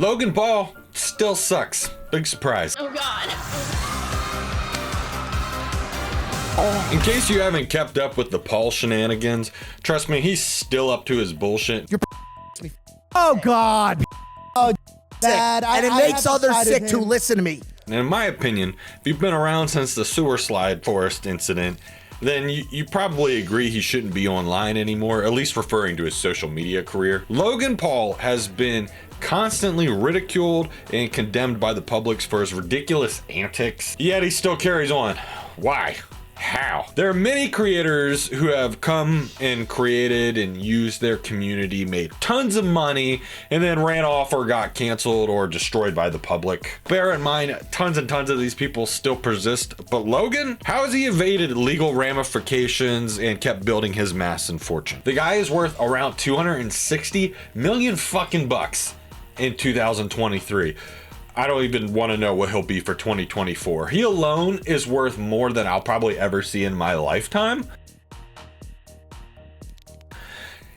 Logan Paul still sucks. Big surprise. Oh God. In case you haven't kept up with the Paul shenanigans, trust me, he's still up to his bullshit. Oh God. Oh, Dad, and it makes others sick to listen to me. And in my opinion, if you've been around since the sewer slide forest incident, then you probably agree he shouldn't be online anymore, at least referring to his social media career. Logan Paul has been constantly ridiculed and condemned by the public for his ridiculous antics, yet he still carries on. Why? How? There are many creators who have come and created and used their community, made tons of money, and then ran off or got canceled or destroyed by the public. Bear in mind, tons and tons of these people still persist, but Logan, how has he evaded legal ramifications and kept building his mass and fortune? The guy is worth around 260 million fucking bucks in 2023. I don't even want to know what he'll be for 2024. He alone is worth more than I'll probably ever see in my lifetime.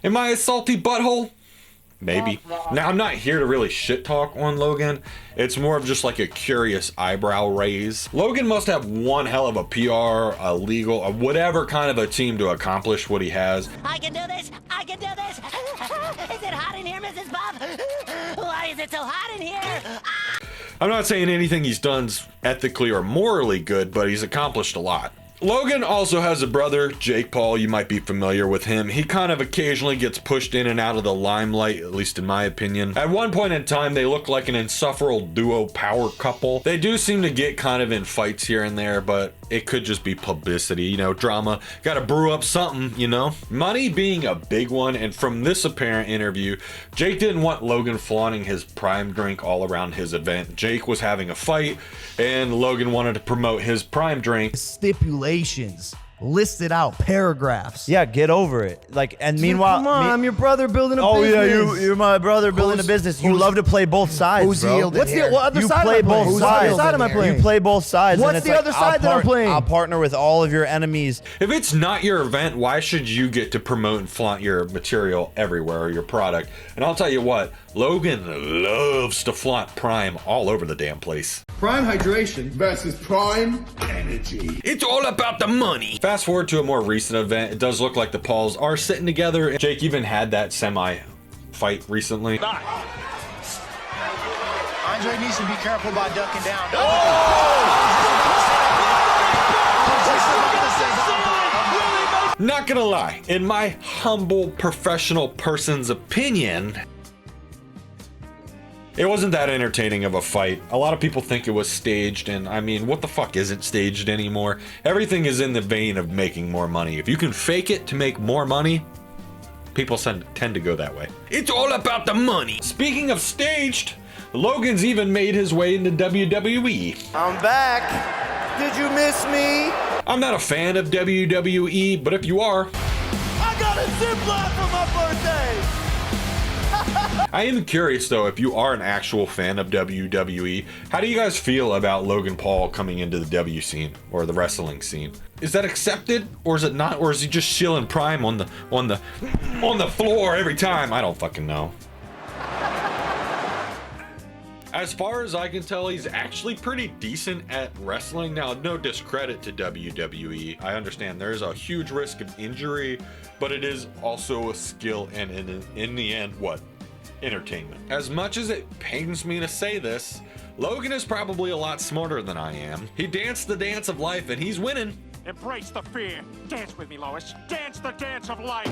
Am I a salty butthole? Maybe. Now, I'm not here to really shit talk on Logan. It's more of just like a curious eyebrow raise. Logan must have one hell of a PR, a legal, a whatever kind of a team to accomplish what he has. I can do this. I can do this. Is it hot in here, Mrs. Bob? Why is it so hot in here? I'm not saying anything he's done's ethically or morally good, but he's accomplished a lot. Logan also has a brother, Jake Paul. You might be familiar with him. He kind of occasionally gets pushed in and out of the limelight, at least in my opinion. At one point in time, they look like an insufferable duo power couple. They do seem to get kind of in fights here and there, but it could just be publicity, you know, drama. Gotta brew up something, you know? Money being a big one, and from this apparent interview, Jake didn't want Logan flaunting his prime drink all around his event. Jake was having a fight, and Logan wanted to promote his prime drink. Stipulations listed out, paragraphs. Yeah, get over it. Like, and meanwhile, come on, I'm your brother building a business. Oh yeah, you're my brother building a business. You love to play both sides, who's bro. yielded What's here? what other You side play am I playing? both What sides. other side am I playing? You play both sides. What's and it's the like, other side that I'm playing? I'll partner with all of your enemies. If it's not your event, why should you get to promote and flaunt your material everywhere or your product? And I'll tell you what, Logan loves to flaunt Prime all over the damn place. Prime hydration versus prime energy. It's all about the money. Fast forward to a more recent event, it does look like the Pauls are sitting together. Jake even had that semi-fight recently. Andre needs to be careful about ducking down. Not gonna lie, in my humble professional person's opinion, it wasn't that entertaining of a fight. A lot of people think it was staged, and I mean, what the fuck isn't staged anymore? Everything is in the vein of making more money. If you can fake it to make more money, people tend to go that way. It's all about the money. Speaking of staged, Logan's even made his way into WWE. I'm back. Did you miss me? I'm not a fan of WWE, but if you are, I got a zip line for my birthday. I am curious though, if you are an actual fan of WWE, how do you guys feel about Logan Paul coming into the W scene or the wrestling scene? Is that accepted or is it not? Or is he just shilling Prime on the floor every time? I don't fucking know. As far as I can tell, he's actually pretty decent at wrestling. Now, no discredit to WWE. I understand there's a huge risk of injury, but it is also a skill and in the end, what? Entertainment. As much as it pains me to say this, Logan is probably a lot smarter than I am. He danced the dance of life and he's winning. Embrace the fear. Dance with me, Lois. Dance the dance of life.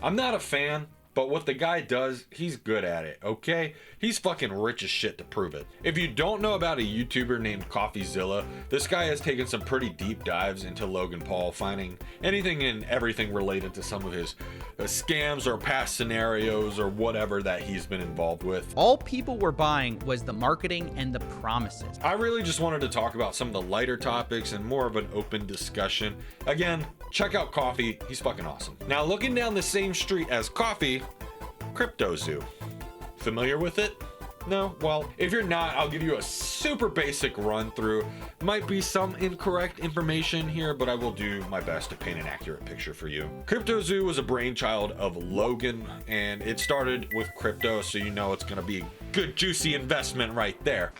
I'm not a fan, but what the guy does, he's good at it, okay? He's fucking rich as shit to prove it. If you don't know about a YouTuber named Coffeezilla, this guy has taken some pretty deep dives into Logan Paul, finding anything and everything related to some of his scams or past scenarios or whatever that he's been involved with. All people were buying was the marketing and the promises. I really just wanted to talk about some of the lighter topics and more of an open discussion. Again, check out Coffee, he's fucking awesome. Now looking down the same street as Coffee, CryptoZoo. Familiar with it? No? Well, if you're not, I'll give you a super basic run through. Might be some incorrect information here, but I will do my best to paint an accurate picture for you. CryptoZoo was a brainchild of Logan, and it started with crypto, so you know it's gonna be a good juicy investment right there.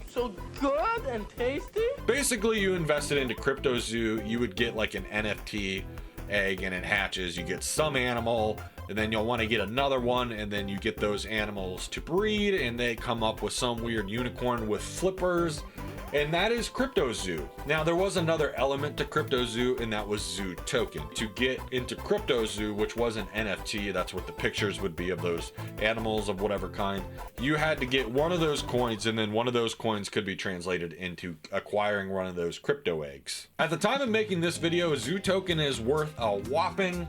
So good and tasty? Basically, you invested into CryptoZoo, you would get like an NFT egg and it hatches, you get some animal, and then you'll want to get another one, and then you get those animals to breed, and they come up with some weird unicorn with flippers, and that is CryptoZoo. Now, there was another element to CryptoZoo, and that was Zoo Token. To get into CryptoZoo, which was an NFT, that's what the pictures would be of those animals of whatever kind, you had to get one of those coins, and then one of those coins could be translated into acquiring one of those crypto eggs. At the time of making this video, Zoo Token is worth a whopping...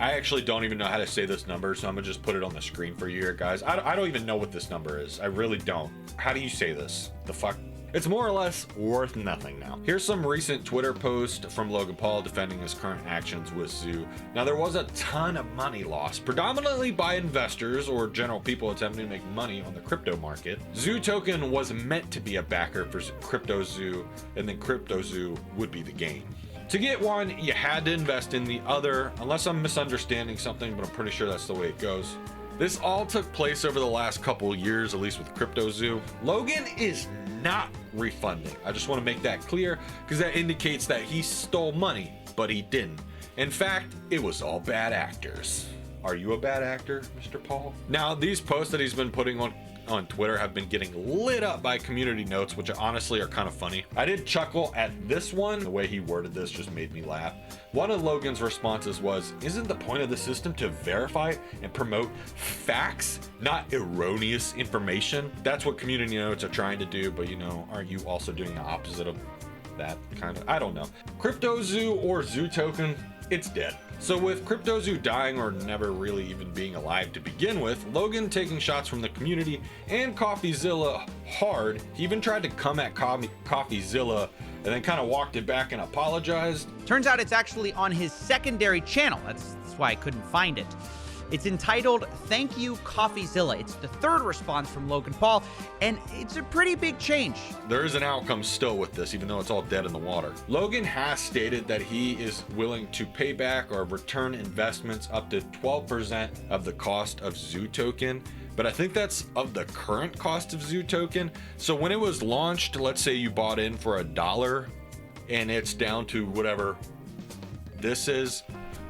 I actually don't even know how to say this number, so I'm gonna just put it on the screen for you here, guys. I don't even know what this number is. I really don't. How do you say this? The fuck? It's more or less worth nothing now. Here's some recent Twitter post from Logan Paul defending his current actions with Zoo. Now, there was a ton of money lost, predominantly by investors or general people attempting to make money on the crypto market. Zoo Token was meant to be a backer for CryptoZoo, and then CryptoZoo would be the game. To get one, you had to invest in the other, unless I'm misunderstanding something, but I'm pretty sure that's the way it goes. This all took place over the last couple years, at least with CryptoZoo. Logan is not refunding. I just want to make that clear, because that indicates that he stole money, but he didn't. In fact, it was all bad actors. Are you a bad actor, Mr. Paul? Now, these posts that he's been putting on Twitter have been getting lit up by community notes, which honestly are kind of funny. I did chuckle at this one. The way he worded this just made me laugh. One of Logan's responses was, "Isn't the point of the system to verify and promote facts, not erroneous information?" That's what community notes are trying to do, but you know, aren't you also doing the opposite of that kind of? I don't know. CryptoZoo or Zoo Token, it's dead. So with CryptoZoo dying or never really even being alive to begin with, Logan taking shots from the community and Coffeezilla hard. He even tried to come at Coffeezilla and then kind of walked it back and apologized. Turns out it's actually on his secondary channel. That's why I couldn't find it. It's entitled Thank You Coffeezilla. It's the third response from Logan Paul, and it's a pretty big change. There is an outcome still with this, even though it's all dead in the water. Logan has stated that he is willing to pay back or return investments up to 12% of the cost of Zoo Token, but I think that's of the current cost of Zoo Token. So when it was launched, let's say you bought in for $1 and it's down to whatever this is,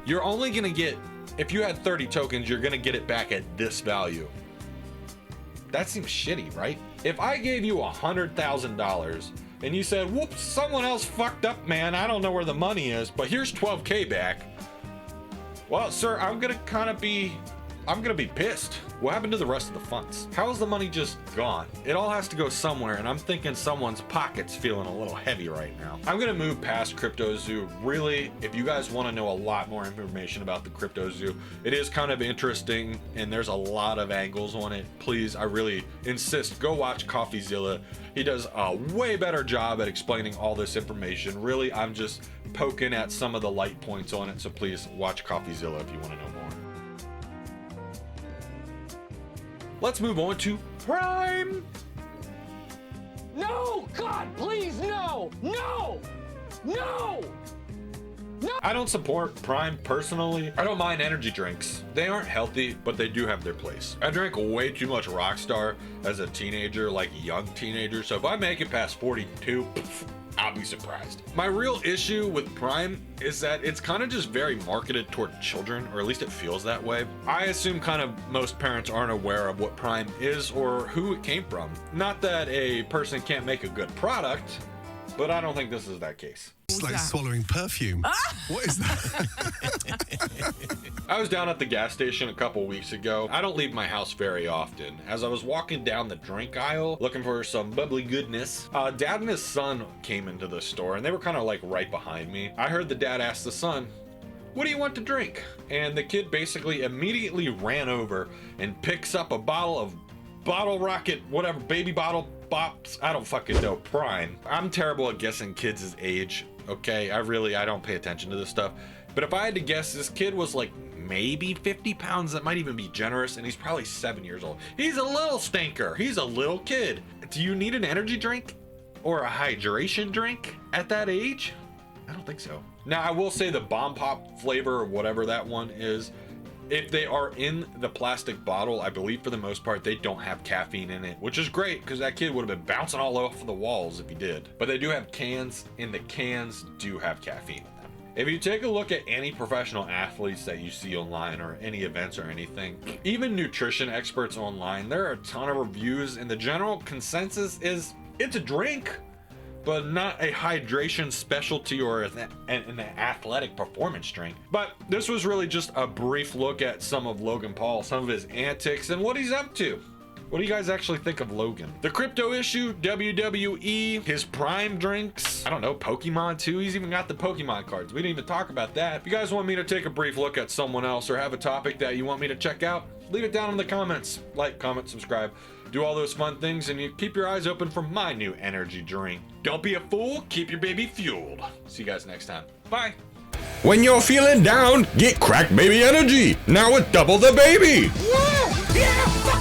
you're only gonna get, if you had 30 tokens, you're gonna get it back at this value. That seems shitty, right? If I gave you $100,000 and you said, whoops, someone else fucked up, man, I don't know where the money is, but here's 12K back. Well, sir, I'm gonna be pissed. What happened to the rest of the funds? How is the money just gone? It all has to go somewhere, and I'm thinking someone's pocket's feeling a little heavy right now. I'm gonna move past CryptoZoo. Really, if you guys want to know a lot more information about the CryptoZoo, it is kind of interesting, and there's a lot of angles on it. Please, I really insist, go watch Coffeezilla. He does a way better job at explaining all this information. Really, I'm just poking at some of the light points on it, so please watch Coffeezilla if you want to know more. Let's move on to Prime. No! God, please, no! No! No! No! I don't support Prime personally. I don't mind energy drinks. They aren't healthy, but they do have their place. I drank way too much Rockstar as a teenager, like a young teenager, so if I make it past 42, I'll be surprised. My real issue with Prime is that it's kind of just very marketed toward children, or at least it feels that way. I assume kind of most parents aren't aware of what Prime is or who it came from. Not that a person can't make a good product, but I don't think this is that case. It's like swallowing perfume. What is that? I was down at the gas station a couple weeks ago. I don't leave my house very often. As I was walking down the drink aisle looking for some bubbly goodness, dad and his son came into the store, and they were kind of like right behind me. I heard the dad ask the son, "What do you want to drink?" And the kid basically immediately ran over and picks up a bottle of Bottle Rocket, whatever, baby bottle bops, I don't fucking know, Prime. I'm terrible at guessing kids' age, okay? I don't pay attention to this stuff. But if I had to guess, this kid was like maybe 50 pounds. That might even be generous, and he's probably 7 years old. He's a little stinker. He's a little kid. Do you need an energy drink or a hydration drink at that age? I don't think so. Now, I will say the Bomb Pop flavor or whatever that one is, if they are in the plastic bottle, I believe for the most part they don't have caffeine in it, which is great because that kid would have been bouncing all off the walls if he did. But they do have cans, and the cans do have caffeine in them. If you take a look at any professional athletes that you see online or any events or anything, even nutrition experts online, there are a ton of reviews, and the general consensus is it's a drink, but not a hydration specialty or an athletic performance drink. But this was really just a brief look at some of Logan Paul, some of his antics, and what he's up to. What do you guys actually think of Logan? The crypto issue, WWE, his prime drinks, I don't know, Pokemon too. He's even got the Pokemon cards. We didn't even talk about that. If you guys want me to take a brief look at someone else or have a topic that you want me to check out, leave it down in the comments. Like, comment, subscribe, do all those fun things, and you keep your eyes open for my new energy drink. Don't be a fool, keep your baby fueled. See you guys next time. Bye. When you're feeling down, get Crack Baby Energy. Now with double the baby. Yeah!